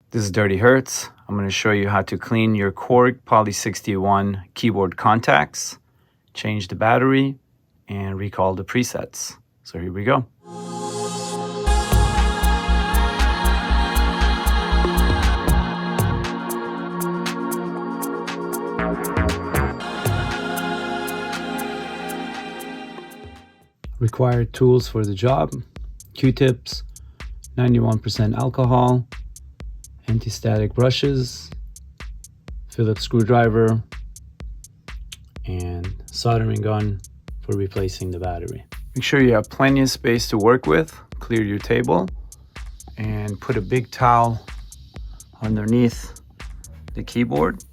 This is Dirty Hertz. I'm going to show you how to clean your Korg Poly-61 keyboard contacts, change the battery, and recall the presets. So here we go. Required tools for the job: Q-tips, 91% alcohol, anti-static brushes, Phillips screwdriver, and soldering gun for replacing the battery. Make sure you have plenty of space to work with. Clear your table and put a big towel underneath the keyboard,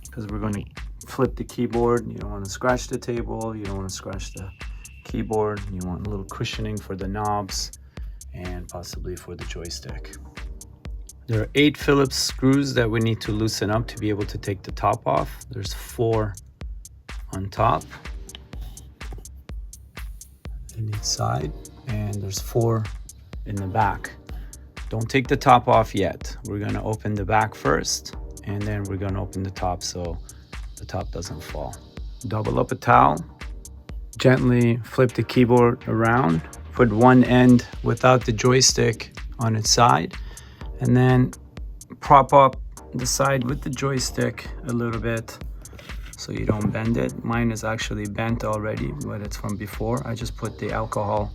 because we're going to flip the keyboard. You don't want to scratch the table, you don't want to scratch the keyboard. You want a little cushioning for the knobs and possibly for the joystick. There are 8 Phillips screws that we need to loosen up to be able to take the top off. There's 4 on top in each side, and there's 4 in the back. Don't take the top off yet. We're going to open the back first, and then we're going to open the top so the top doesn't fall. Double up a towel. Gently flip the keyboard around, put one end without the joystick on its side, and then prop up the side with the joystick a little bit so you don't bend it. Mine is actually bent already, but it's from before. I just put the alcohol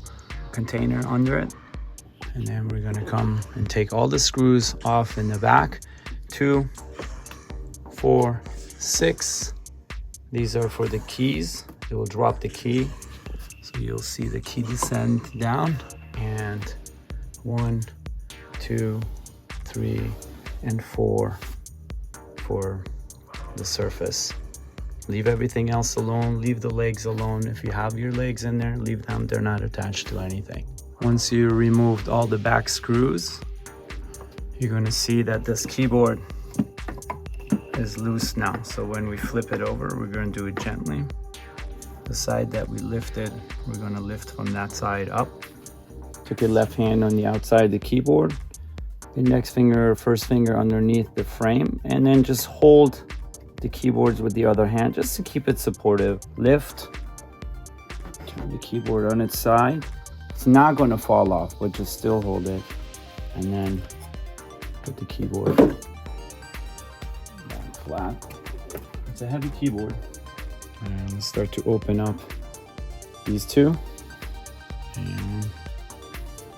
container under it. And then we're gonna come and take all the screws off in the back. 2, 4, 6. These are for the keys. It will drop the key, so you'll see the key descend down. And 1, 2, 3, and 4 for the surface. Leave everything else alone. Leave the legs alone. If you have your legs in there, leave them. They're not attached to anything. Once you removed all the back screws, you're going to see that this keyboard is loose now. So when we flip it over, we're going to do it gently. The side that we lifted, we're going to lift from that side up. Took your left hand on the outside of the keyboard, index finger or first finger underneath the frame, and then just hold the keyboards with the other hand just to keep it supportive. Lift, turn the keyboard on its side. It's not going to fall off, but just still hold it, and then put the keyboard down flat. It's a heavy keyboard. And start to open up these 2 and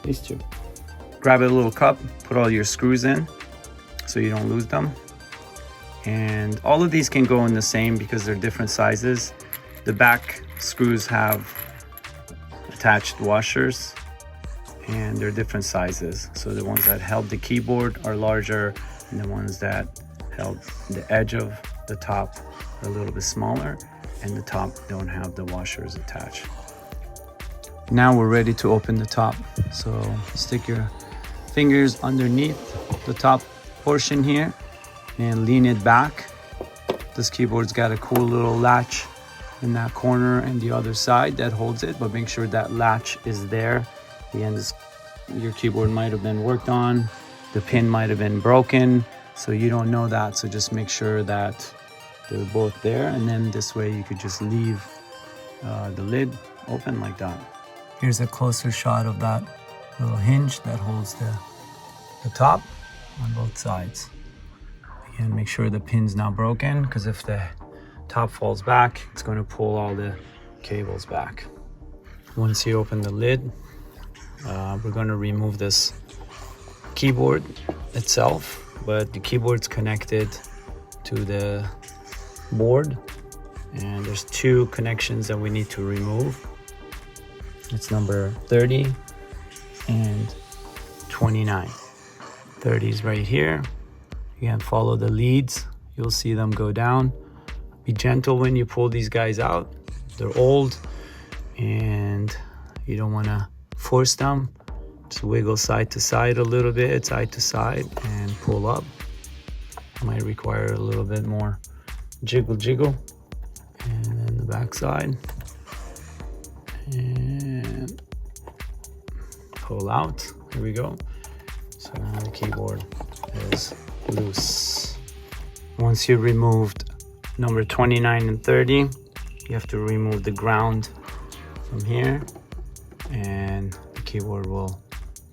these 2. Grab a little cup, put all your screws in so you don't lose them. And all of these can go in the same because they're different sizes. The back screws have attached washers and they're different sizes. So the ones that held the keyboard are larger, and the ones that held the edge of the top are a little bit smaller, and the top don't have the washers attached. Now we're ready to open the top. So stick your fingers underneath the top portion here and lean it back. This keyboard's got a cool little latch in that corner and the other side that holds it, but make sure that latch is there. The end is, your keyboard might have been worked on, the pin might have been broken, so you don't know that. So just make sure that they're both there, and then this way you could just leave the lid open like that. Here's a closer shot of that little hinge that holds the top on both sides. Again, make sure the pin's not broken, because if the top falls back, it's going to pull all the cables back. Once you open the lid, we're going to remove this keyboard itself, but the keyboard's connected to the board, and there's 2 connections that we need to remove. It's number 30 and 29. 30 is right here. Again, follow the leads, you'll see them go down. Be gentle when you pull these guys out. They're old and you don't want to force them. Just wiggle side to side a little bit, side to side, and pull up. Might require a little bit more jiggle, and then the back side, and pull out. Here we go. So now the keyboard is loose. Once you removed number 29 and 30, you have to remove the ground from here, and the keyboard will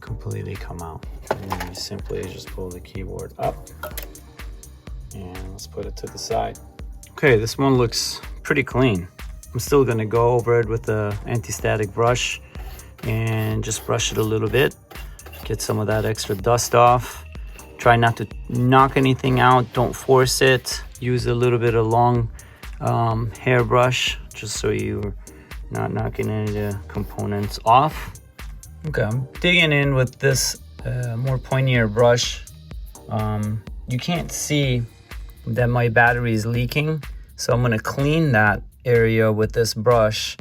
completely come out. And then you simply just pull the keyboard up, and let's put it to the side. Okay, this one looks pretty clean. I'm still gonna go over it with the anti-static brush and just brush it a little bit, get some of that extra dust off. Try not to knock anything out, don't force it. Use a little bit of long hairbrush just so you're not knocking any of the components off. Okay, I'm digging in with this more pointier brush. You can't see that my battery is leaking, so I'm gonna clean that area with this brush,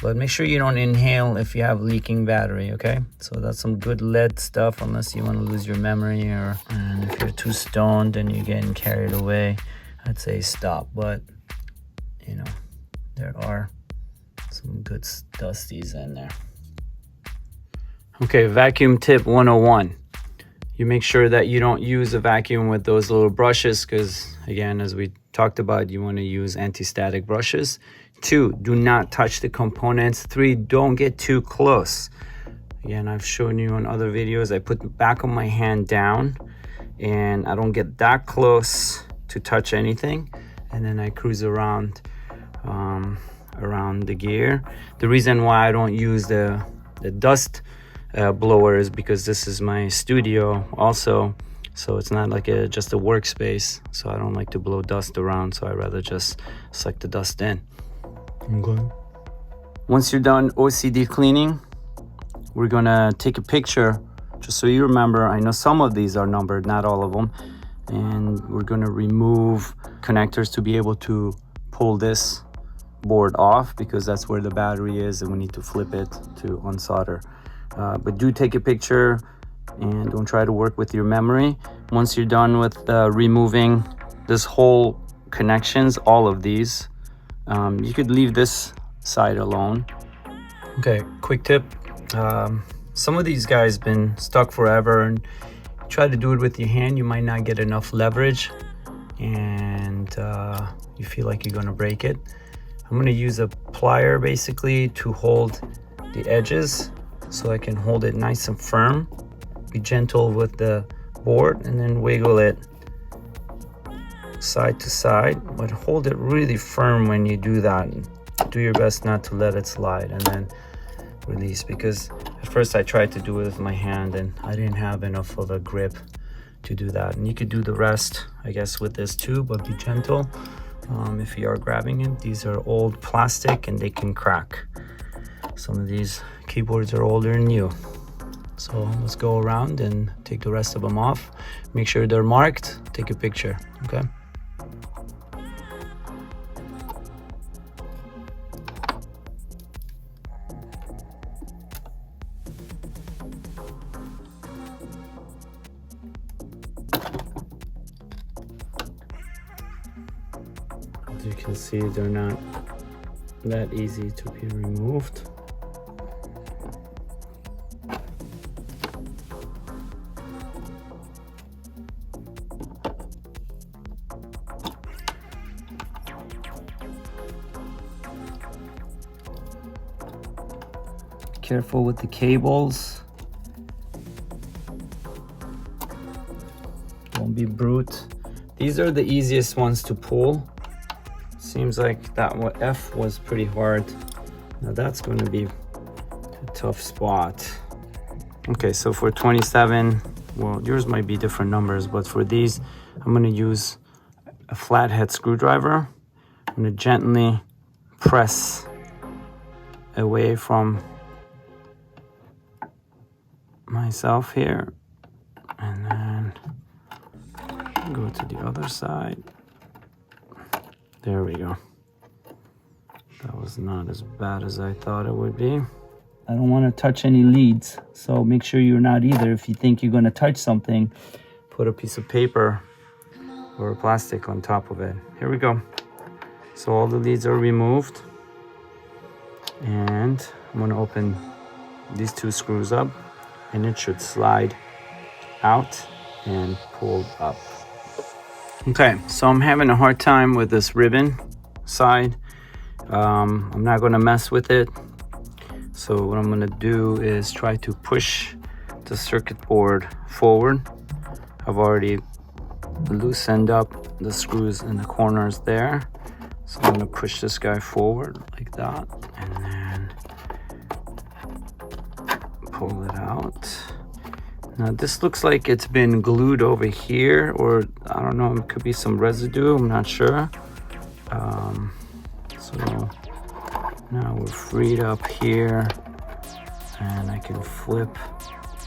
but make sure you don't inhale if you have leaking battery, okay? So that's some good lead stuff, unless you want to lose your memory, and if you're too stoned and you're getting carried away, I'd say stop. But you know, there are some good dusties in there. Okay, vacuum tip 101. You make sure that you don't use a vacuum with those little brushes, because again, as we talked about, you want to use anti-static brushes. 2, do not touch the components. 3, don't get too close. Again, I've shown you on other videos, I put the back of my hand down and I don't get that close to touch anything, and then I cruise around around the gear. The reason why I don't use the dust blower is because this is my studio also, so it's not like just a workspace, so I don't like to blow dust around, so I rather just suck the dust in. Okay. Once you're done OCD cleaning, we're gonna take a picture just so you remember. I know some of these are numbered, not all of them, and we're gonna remove connectors to be able to pull this board off, because that's where the battery is and we need to flip it to unsolder. But do take a picture and don't try to work with your memory. Once you're done with removing this whole connections, all of these, you could leave this side alone. Okay, quick tip. Some of these guys been stuck forever, and try to do it with your hand, you might not get enough leverage and you feel like you're gonna break it. I'm gonna use a plier basically to hold the edges, so I can hold it nice and firm. Be gentle with the board and then wiggle it side to side, but hold it really firm when you do that. Do your best not to let it slide, and then release, because at first I tried to do it with my hand and I didn't have enough of a grip to do that. And you could do the rest, I guess, with this too, but be gentle if you are grabbing it. These are old plastic and they can crack. Some of these keyboards are older than new. So let's go around and take the rest of them off. Make sure they're marked, take a picture, okay? As you can see, they're not that easy to be removed. Careful with the cables. Don't be brute. These are the easiest ones to pull. Seems like that one F was pretty hard. Now that's going to be a tough spot. Okay, so for 27, well, yours might be different numbers, but for these, I'm going to use a flathead screwdriver. I'm going to gently press away from myself here, and then go to the other side. There we go. That was not as bad as I thought it would be. I don't want to touch any leads, so make sure you're not either. If you think you're going to touch something, put a piece of paper or plastic on top of it. Here we go. So all the leads are removed, and I'm going to open these two screws up, and it should slide out and pulled up. Okay, so I'm having a hard time with this ribbon side. I'm not gonna mess with it. So what I'm gonna do is try to push the circuit board forward. I've already loosened up the screws in the corners there. So I'm gonna push this guy forward like that and then pull it out. Now this looks like it's been glued over here, or I don't know, it could be some residue, I'm not sure. So now we're freed up here and I can flip.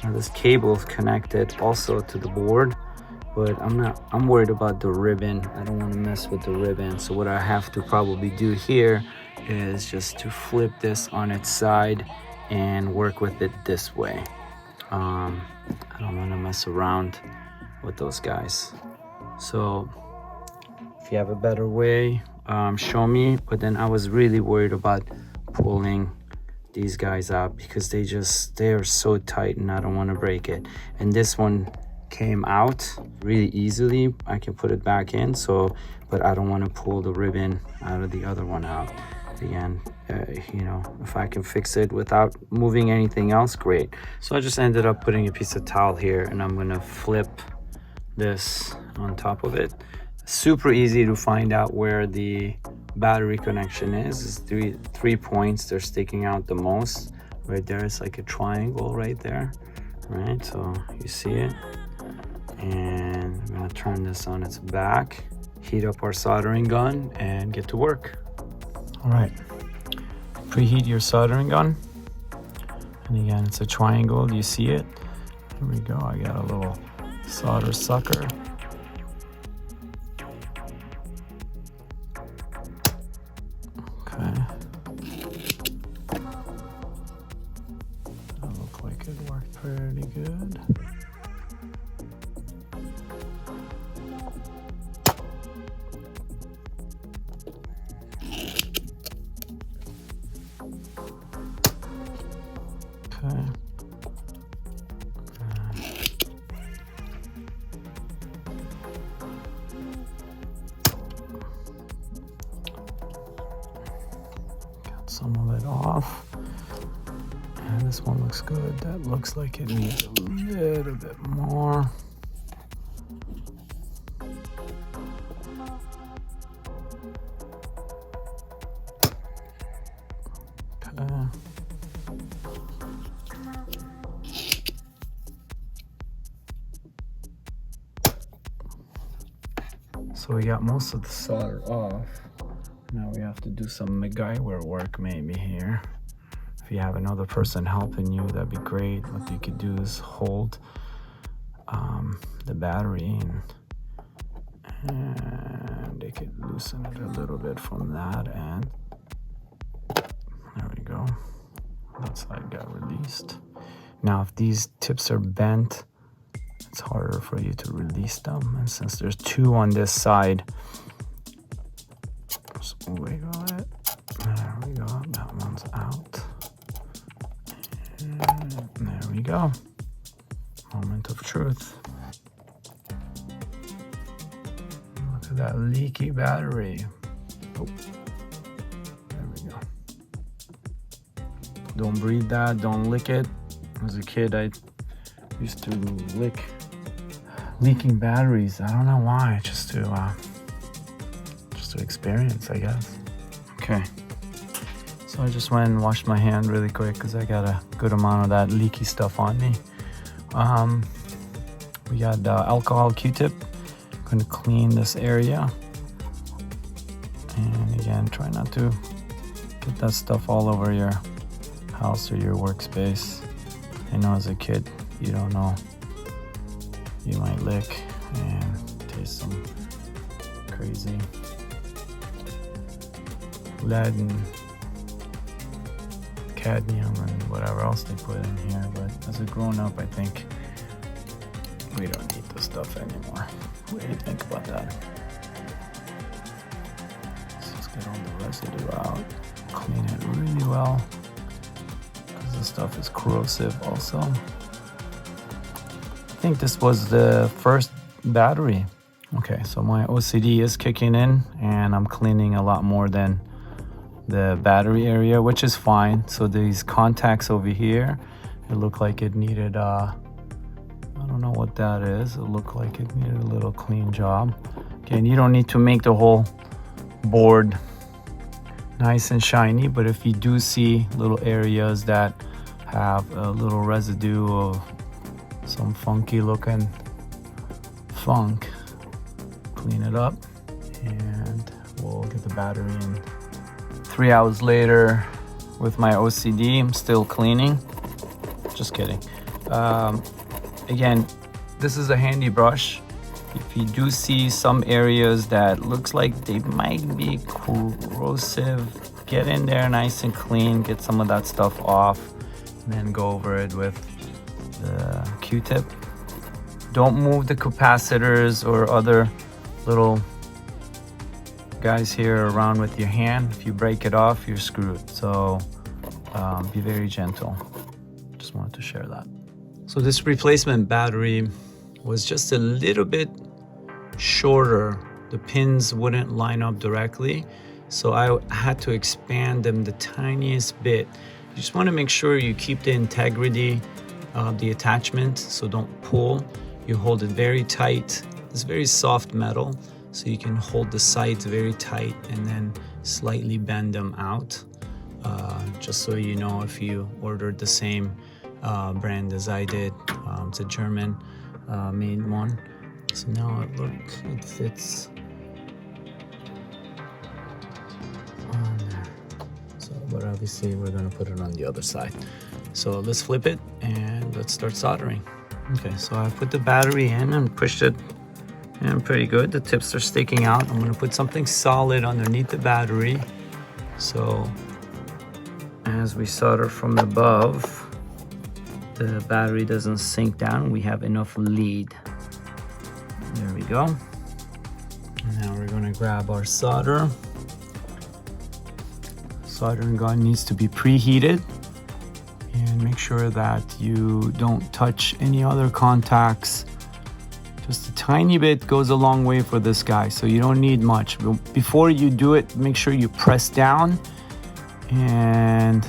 Now this cable is connected also to the board, but I'm worried about the ribbon. I don't want to mess with the ribbon. So what I have to probably do here is just to flip this on its side and work with it this way. I don't want to mess around with those guys. So if you have a better way, show me. But then I was really worried about pulling these guys out because they are so tight and I don't want to break it. And this one came out really easily. I can put it back in, so but I don't want to pull the ribbon out of the other one out. Again, you know, if I can fix it without moving anything else, great. So I just ended up putting a piece of towel here and I'm gonna flip this on top of it. Super easy to find out where the battery connection is. It's three points, they're sticking out the most. Right there is like a triangle right there. Right, so you see it. And I'm gonna turn this on its back, heat up our soldering gun and get to work. All right, preheat your soldering gun. And again, it's a triangle, do you see it? Here we go, I got a little solder sucker. Okay. That looked like it worked pretty good. Okay. Got some of it off. And this one looks good. That looks like it needs a little bit more. Okay. So we got most of the solder off. Now we have to do some MacGyver work maybe here. If you have another person helping you, that'd be great. What you could do is hold the battery and they could loosen it a little bit from that end. There we go. That side got released. Now if these tips are bent, it's harder for you to release them. And since there's two on this side, just wiggle it. There we go. That one's out. And there we go. Moment of truth. Look at that leaky battery. Oh, there we go. Don't breathe that. Don't lick it. As a kid, I used to lick leaking batteries. I don't know why. Just to experience, I guess. Okay. So I just went and washed my hand really quick because I got a good amount of that leaky stuff on me. We got alcohol Q-tip. Going to clean this area. And again, try not to get that stuff all over your house or your workspace. I know as a kid, you don't know. You might lick and taste some crazy lead and cadmium and whatever else they put in here. But as a grown-up, I think we don't need this stuff anymore. What do you think about that? Let's just get all the residue out. Clean it really well because this stuff is corrosive also. think this was the first battery. Okay, so my OCD is kicking in and I'm cleaning a lot more than the battery area, which is fine. So these contacts over here, it looked like it needed I don't know what that is. It looked like it needed a little clean job. Again, you don't need to make the whole board nice and shiny, but if you do see little areas that have a little residue of some funky looking funk, clean it up and we'll get the battery in. 3 hours later with my OCD, I'm still cleaning. Just kidding. Again, this is a handy brush. If you do see some areas that looks like they might be corrosive, get in there nice and clean, get some of that stuff off, and then go over it with the Q-tip. Don't move the capacitors or other little guys here around with your hand. If you break it off, you're screwed. So be very gentle. Just wanted to share that. So this replacement battery was just a little bit shorter. The pins wouldn't line up directly, so I had to expand them the tiniest bit. You just want to make sure you keep the integrity of the attachment, so don't pull. You hold it very tight. It's very soft metal, so you can hold the sides very tight and then slightly bend them out. Just so you know, if you ordered the same brand as I did, it's a German made one. So now it fits on there. So, but obviously we're gonna put it on the other side. So let's flip it and let's start soldering. Okay, so I put the battery in and pushed it in pretty good. The tips are sticking out. I'm gonna put something solid underneath the battery. So as we solder from above, the battery doesn't sink down. We have enough lead. There we go. And now we're gonna grab our solder. Soldering gun needs to be preheated. And make sure that you don't touch any other contacts. Just a tiny bit goes a long way for this guy, so you don't need much. Before you do it, make sure you press down and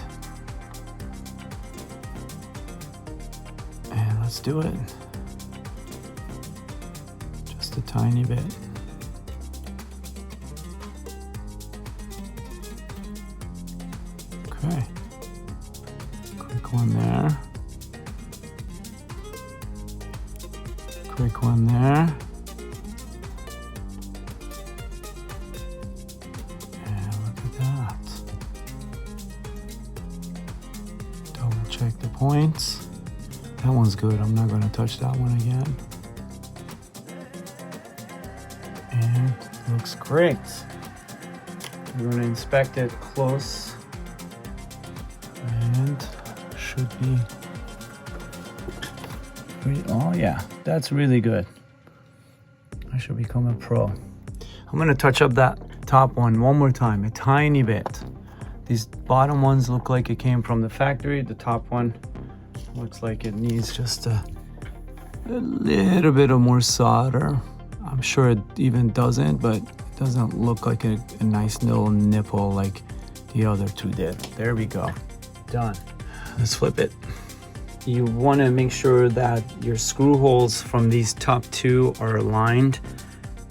let's do it. Just a tiny bit. Okay. Quick one there. Quick one there. And look at that. Double check the points. That one's good. I'm not going to touch that one again. And it looks great. We're going to inspect it close. And should be pretty, oh yeah, that's really good. I should become a pro. I'm gonna touch up that top one more time, a tiny bit. These bottom ones look like it came from the factory. The top one looks like it needs just a little bit of more solder. I'm sure it even doesn't, but it doesn't look like a nice little nipple like the other two did. There we go. Done. Let's flip it. You want to make sure that your screw holes from these top two are aligned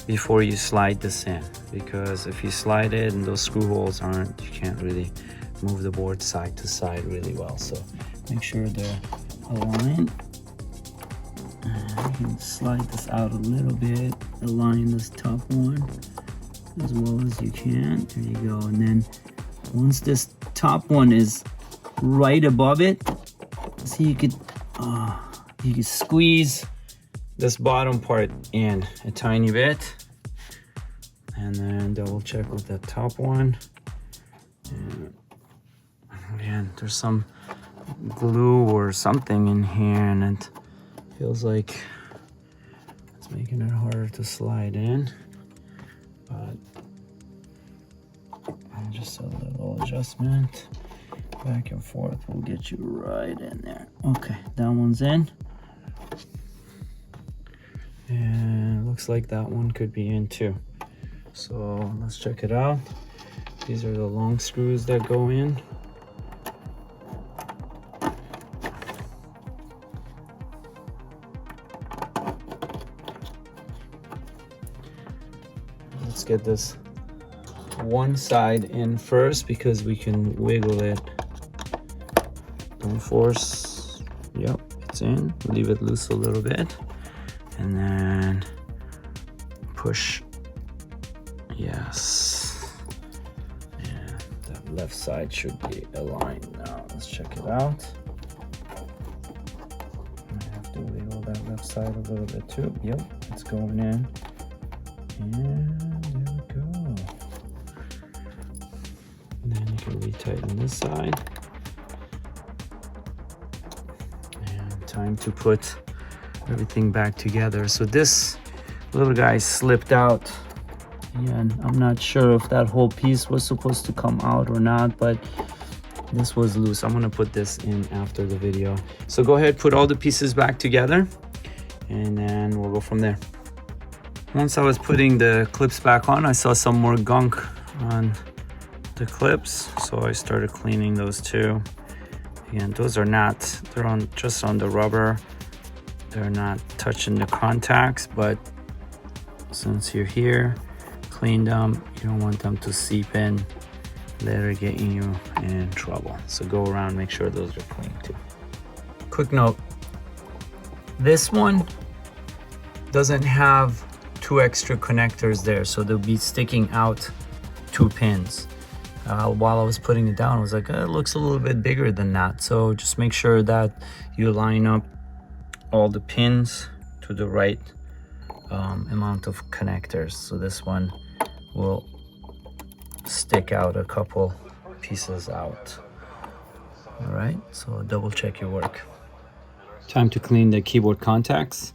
before you slide this in, because if you slide it and those screw holes aren't, you can't really move the board side to side really well. So make sure they're aligned. And you can slide this out a little bit, align this top one as well as you can. There you go. And then once this top one is right above it, so you could squeeze this bottom part in a tiny bit, and then double check with that top one. And again, there's some glue or something in here, and it feels like it's making it harder to slide in. But just a little adjustment. Back and forth will get you right in there. Okay, that one's in. And looks like that one could be in too. So let's check it out. These are the long screws that go in. Let's get this one side in first because we can wiggle it. Don't force. Yep, it's in. Leave it loose a little bit. And then push. Yes. And that left side should be aligned now. Let's check it out. I have to wiggle that left side a little bit too. Yep, it's going in. And there we go. And then you can retighten this side. And time to put everything back together. So this little guy slipped out. And I'm not sure if that whole piece was supposed to come out or not, but this was loose. I'm gonna put this in after the video. So go ahead, put all the pieces back together, and then we'll go from there. Once I was putting the clips back on, I saw some more gunk on the clips, so I started cleaning those too. Again, those are not, they're on just on the rubber. They're not touching the contacts, but since you're here, clean them. You don't want them to seep in, later getting you in trouble. So go around, make sure those are clean too. Quick note, this one doesn't have 2 extra connectors there, so they'll be sticking out 2 pins. While I was putting it down, I was like, it looks a little bit bigger than that. So just make sure that you line up all the pins to the right amount of connectors. So this one will stick out a couple pieces out. All right, so double check your work. Time to clean the keyboard contacts.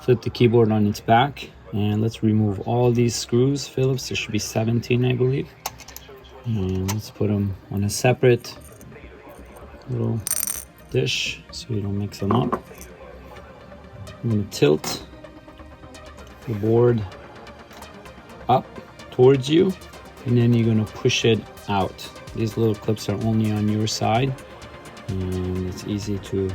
Flip the keyboard on its back, and let's remove all these screws. Phillips, there should be 17, I believe. And let's put them on a separate little dish so you don't mix them up. I'm gonna tilt the board up towards you, and then you're gonna push it out. These little clips are only on your side, and it's easy to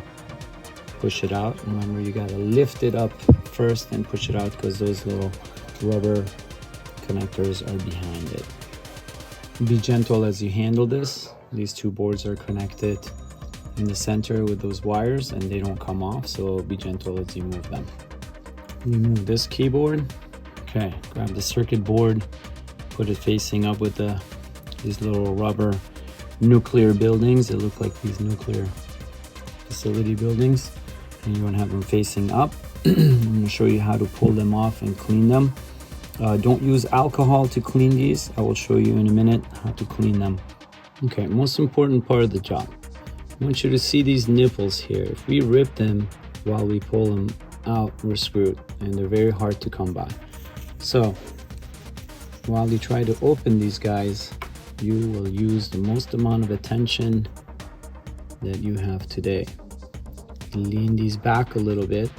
push it out. Remember, you gotta lift it up first and push it out because those little rubber connectors are behind it. Be gentle as you handle this. These 2 boards are connected in the center with those wires and they don't come off, so be gentle as you move them. Remove this keyboard. Okay, grab the circuit board, put it facing up with these little rubber nuclear buildings. They look like these nuclear facility buildings, and you want to have them facing up. I'm going to show you how to pull them off and clean them. Don't use alcohol to clean these. I will show you in a minute how to clean them. Okay, most important part of the job. I want you to see these nipples here. If we rip them while we pull them out, we're screwed, and they're very hard to come by. So while you try to open these guys, you will use the most amount of attention that you have today. Lean these back a little bit,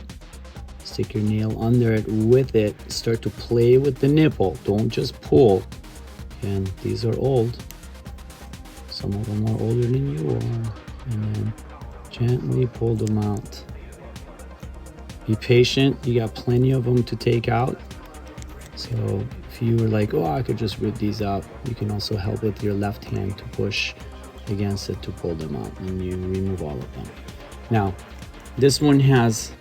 stick your nail under it with it, start to play with the nipple, don't just pull. And these are old, some of them are older than you are, and then gently pull them out. Be patient, you got plenty of them to take out. So if you were like, oh, I could just rip these out, you can also help with your left hand to push against it to pull them out, and you remove all of them. Now, this one has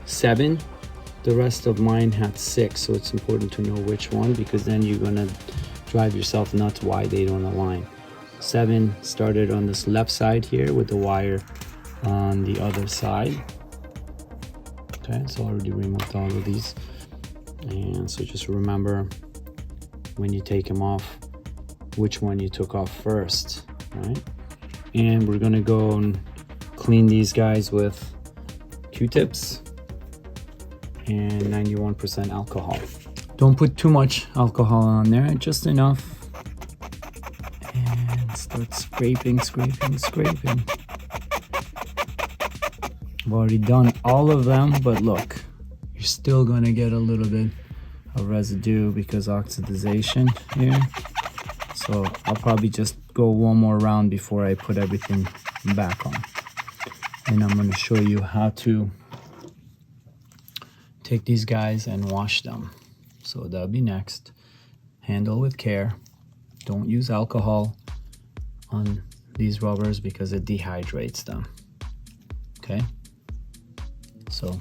7, the rest of mine had 6, so it's important to know which one, because then you're gonna drive yourself nuts why they don't align. 7 started on this left side here with the wire on the other side. Okay, so I already removed all of these. And so just remember when you take them off, which one you took off first, right? And we're gonna go and clean these guys with Q-tips and 91% alcohol. Don't put too much alcohol on there, just enough. And start scraping. I've already done all of them, but look, you you're still going to get a little bit of residue because oxidization here. So I'll probably just go one more round before I put everything back on. And I'm going to show you how to take these guys and wash them. So that'll be next. Handle with care. Don't use alcohol on these rubbers because it dehydrates them. Okay? So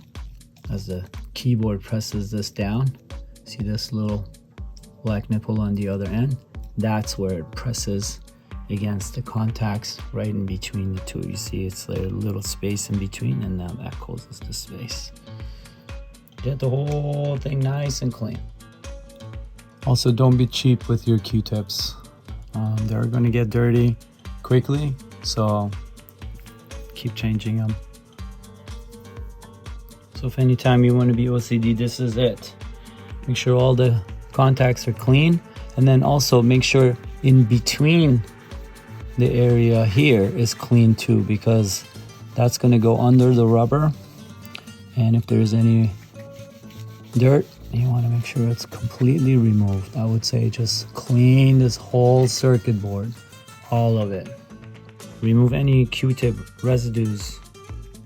as the keyboard presses this down, see this little black nipple on the other end? That's where it presses against the contacts right in between the two. You see it's like a little space in between, and now that closes the space. Get the whole thing nice and clean. Also, don't be cheap with your Q-tips. They're going to get dirty quickly, so keep changing them. So if anytime you want to be OCD, this is it. Make sure all the contacts are clean, and then also make sure in between the area here is clean too, because that's going to go under the rubber, and if there's any dirt, you want to make sure it's completely removed. I would say just clean this whole circuit board, all of it. Remove any Q-tip residues,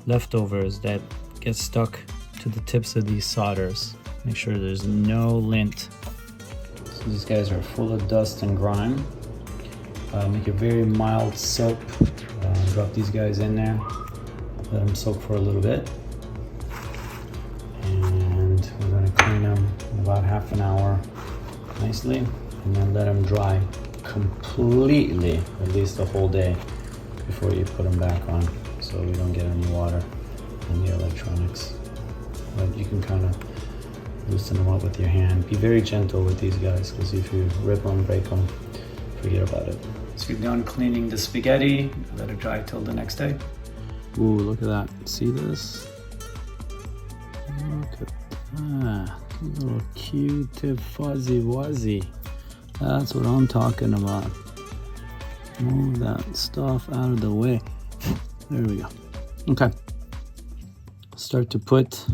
leftovers that get stuck to the tips of these solders. Make sure there's no lint. So these guys are full of dust and grime. Make a very mild soap. Drop these guys in there. Let them soak for a little bit. And we're going to clean them in about half an hour nicely. And then let them dry completely, at least the whole day, before you put them back on, so we don't get any water in the electronics. But you can kind of loosen them up with your hand. Be very gentle with these guys, because if you rip them, break them, forget about it. So you're done cleaning the spaghetti. Let it dry till the next day. Ooh, look at that. See this? Look at that. Little Q-tip fuzzy wuzzy. That's what I'm talking about. Move that stuff out of the way. There we go. Okay. Start to put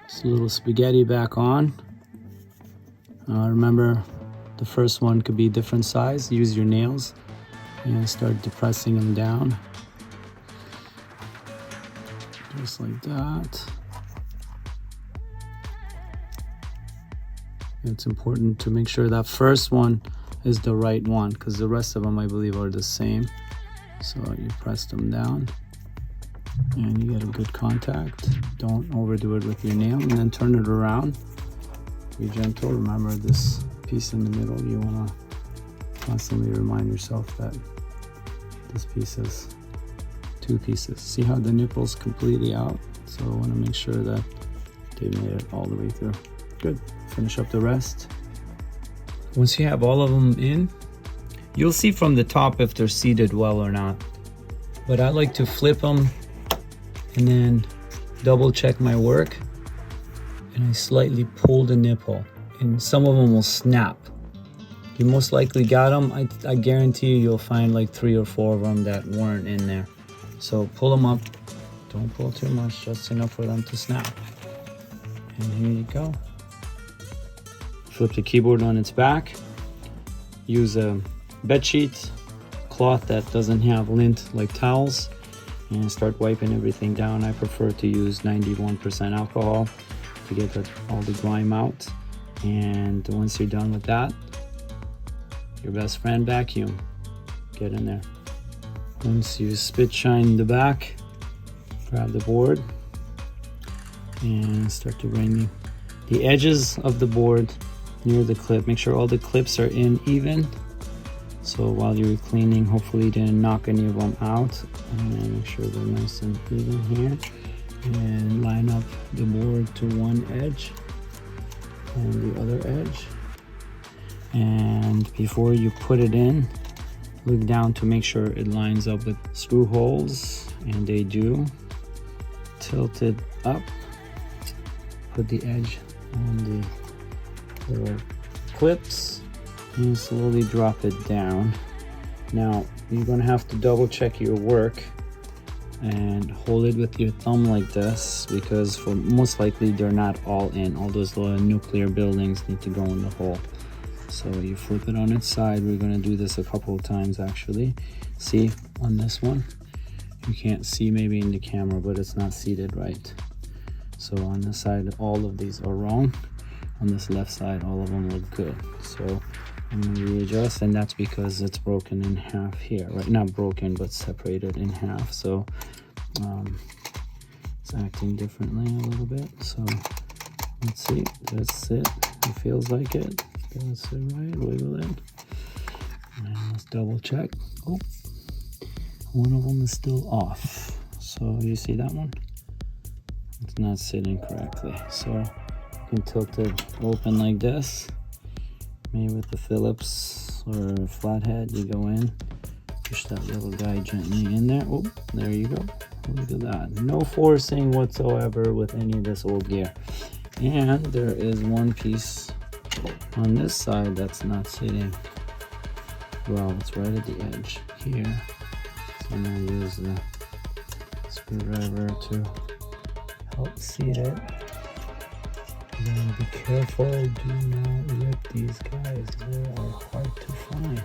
this little spaghetti back on. Remember, the first one could be different size. Use your nails and start depressing them down. Just like that. It's important to make sure that first one is the right one, because the rest of them I believe are the same. So you press them down and you get a good contact. Don't overdo it with your nail, and then turn it around. Be gentle. Remember this piece in the middle, you want to constantly remind yourself that this piece is two pieces. See how the nipple's completely out? So I want to make sure that they made it all the way through. Good. Finish up the rest. Once you have all of them in, you'll see from the top if they're seated well or not. But I like to flip them and then double check my work, and I slightly pull the nipple, and some of them will snap. You most likely got them. I guarantee you'll find like 3 or 4 of them that weren't in there. So pull them up. Don't pull too much, just enough for them to snap. And here you go. Flip the keyboard on its back. Use a bed sheet, cloth that doesn't have lint like towels, and start wiping everything down. I prefer to use 91% alcohol to get all the grime out. And once you're done with that, your best friend, vacuum. Get in there. Once you spit shine the back, grab the board and start to bring the edges of the board near the clip. Make sure all the clips are in even. So while you're cleaning, hopefully you didn't knock any of them out. And make sure they're nice and even here. And line up the board to one edge and the other edge. And before you put it in, look down to make sure it lines up with screw holes, and they do. Tilt it up, put the edge on the little clips, and slowly drop it down. Now you're going to have to double check your work and hold it with your thumb like this, because for most likely they're not all in. All those little nuclear buildings need to go in the hole. So you flip it on its side. We're going to do this a couple of times actually. See, on this one you can't see maybe in the camera, but it's not seated right. So on this side all of these are wrong. On this left side all of them look good. So I'm going to readjust, and that's because it's broken in half here, right? Not broken, but separated in half. So it's acting differently a little bit. So let's see. That's it. It feels like it. That's it, right? Wiggle it. And let's double check. Oh, one of them is still off. So you see that one? It's not sitting correctly. So you can tilt it open like this. Maybe with the Phillips or flathead, you go in, push that little guy gently in there. Oh, there you go. Look at that. No forcing whatsoever with any of this old gear. And there is one piece on this side that's not sitting well. It's right at the edge here. So I'm going to use the screwdriver to help seat it. Again, be careful, do not rip these guys. They are hard to find.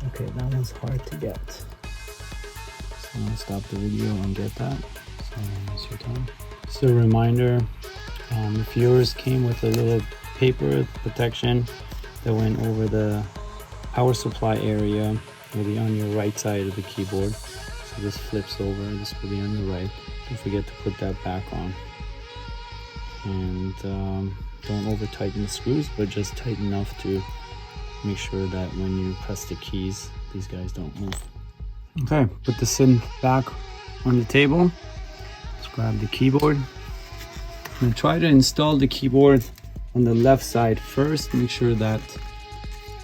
Okay, that one's hard to get. So I'm gonna stop the video and get that. So don't waste your time. Just a reminder, if yours came with a little paper protection that went over the power supply area, it will be on your right side of the keyboard. So this flips over, this will be on the right. Don't forget to put that back on. And don't over tighten the screws, but just tight enough to make sure that when you press the keys, these guys don't move. Okay, put this in back on the table. Let's grab the keyboard. I'm gonna try to install the keyboard on the left side first. Make sure that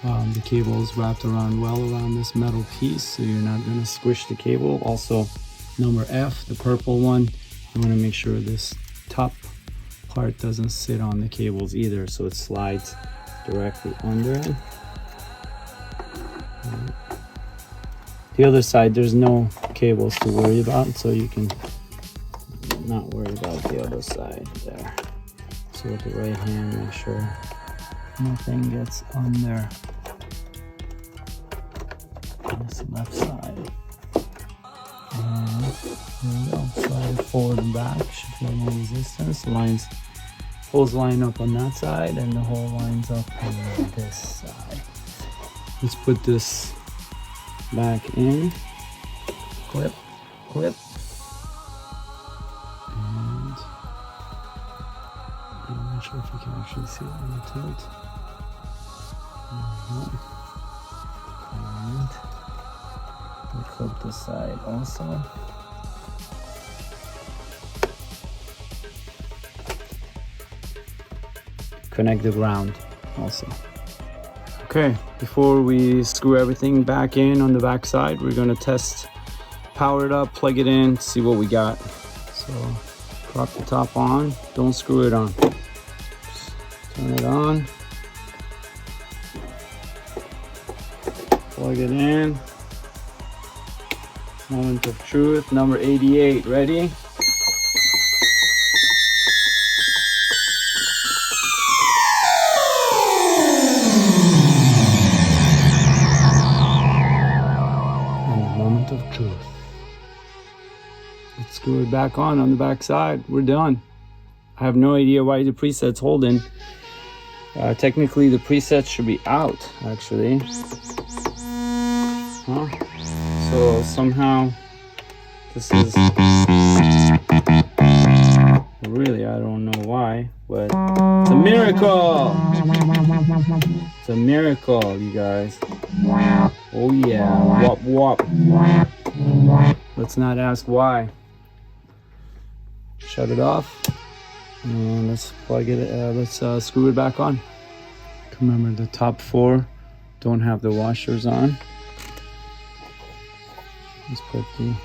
the cable is wrapped around well around this metal piece, so you're not gonna squish the cable. Also, number F, the purple one, you wanna make sure this top part doesn't sit on the cables either, so it slides directly under it. The other side, there's no cables to worry about, so you can not worry about the other side there. So with the right hand, make sure nothing gets on there. This left side. And there we go. Slide it forward and back. Should feel no resistance. The lines, holes line up on that side, and the hole lines up on this side. Let's put this back in. Clip, clip. And I'm not sure if you can actually see it on the tilt. And we clip this side also. Connect the ground also. Okay, before we screw everything back in on the back side, we're gonna test, power it up, plug it in, see what we got. So drop the top on, don't screw it on. Just turn it on. Plug it in. Moment of truth, number 88, ready? Of truth. Let's screw it back on the back side. We're done. I have no idea why the preset's holding. Technically the preset should be out actually. Huh? So somehow this is really, I don't know why, but it's a miracle. It's a miracle, you guys. Oh yeah, wop wop. Let's not ask why. Shut it off, and let's plug it. Let's screw it back on. Remember, the top four don't have the washers on. Let's put the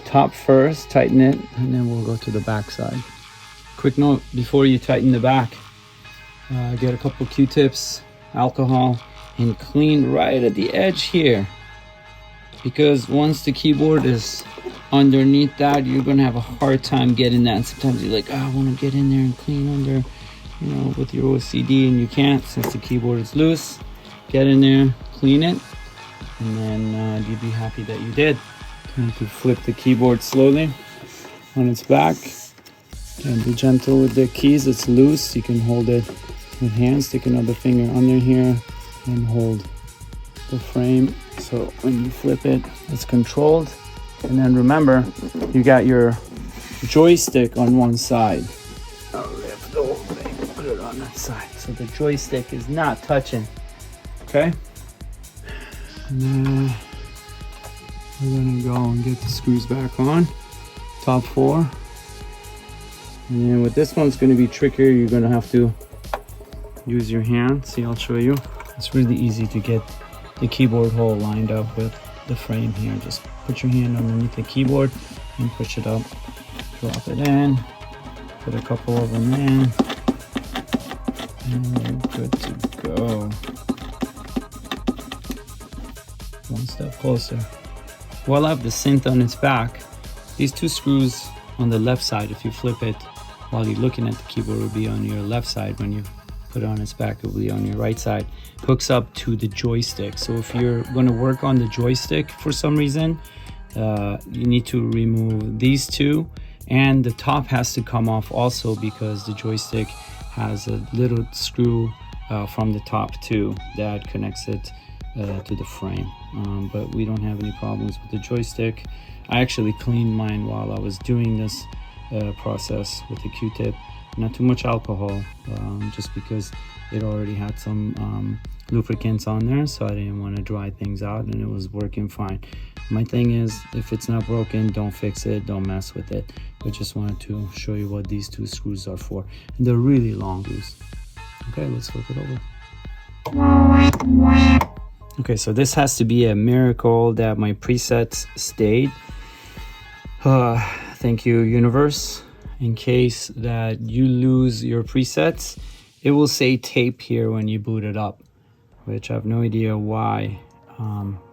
top first, tighten it, and then we'll go to the back side. Quick note: before you tighten the back, get a couple Q-tips, alcohol, and clean right at the edge here, because once the keyboard is underneath that, you're gonna have a hard time getting that. And sometimes you're like, oh, I want to get in there and clean under, you know, with your OCD, and you can't since the keyboard is loose. Get in there, clean it, and then you'd be happy that you did. Time to flip the keyboard slowly on its back, and be gentle with the keys. It's loose. You can hold it with hands. Stick another finger under here and hold the frame, so when you flip it, it's controlled. And then remember, you got your joystick on one side. I'll lift the whole thing, put it on that side, so the joystick is not touching. Okay? And then we're gonna go and get the screws back on, top 4. And then with this one, it's gonna be trickier. You're gonna have to use your hand. See, I'll show you. It's really easy to get the keyboard hole lined up with the frame here. Just put your hand underneath the keyboard and push it up. Drop it in. Put a couple of them in. And you're good to go. One step closer. While I have the synth on its back, these 2 screws on the left side, if you flip it while you're looking at the keyboard, will be on your left side. When you put it on its back, it will be on your right side. Hooks up to the joystick. So if you're going to work on the joystick for some reason, you need to remove these 2, and the top has to come off also, because the joystick has a little screw from the top too that connects it to the frame. But we don't have any problems with the joystick. I actually cleaned mine while I was doing this process with the Q-tip. Not too much alcohol, just because it already had some lubricants on there, so I didn't want to dry things out, and it was working fine. My thing is, if it's not broken, don't fix it, don't mess with it. I just wanted to show you what these 2 screws are for, and they're really long screws. Okay, let's flip it over. Okay, so this has to be a miracle that my presets stayed. Thank you, universe. In case that you lose your presets, it will say tape here when you boot it up, which I have no idea why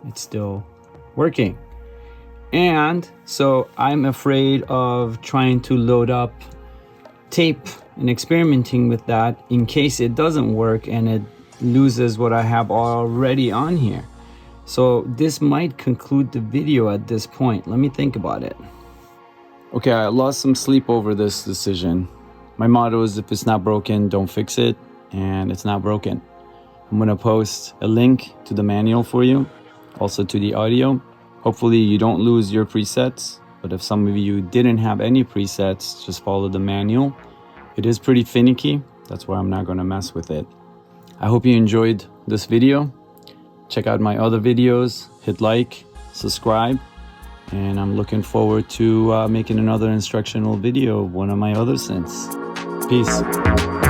it's still working. And so I'm afraid of trying to load up tape and experimenting with that in case it doesn't work and it loses what I have already on here. So this might conclude the video at this point. Let me think about it. Okay, I lost some sleep over this decision. My motto is, if it's not broken, don't fix it, and it's not broken. I'm gonna post a link to the manual for you, also to the audio. Hopefully you don't lose your presets, but if some of you didn't have any presets, just follow the manual. It is pretty finicky, that's why I'm not gonna mess with it. I hope you enjoyed this video. Check out my other videos, hit like, subscribe, and I'm looking forward to making another instructional video of one of my other synths. Peace.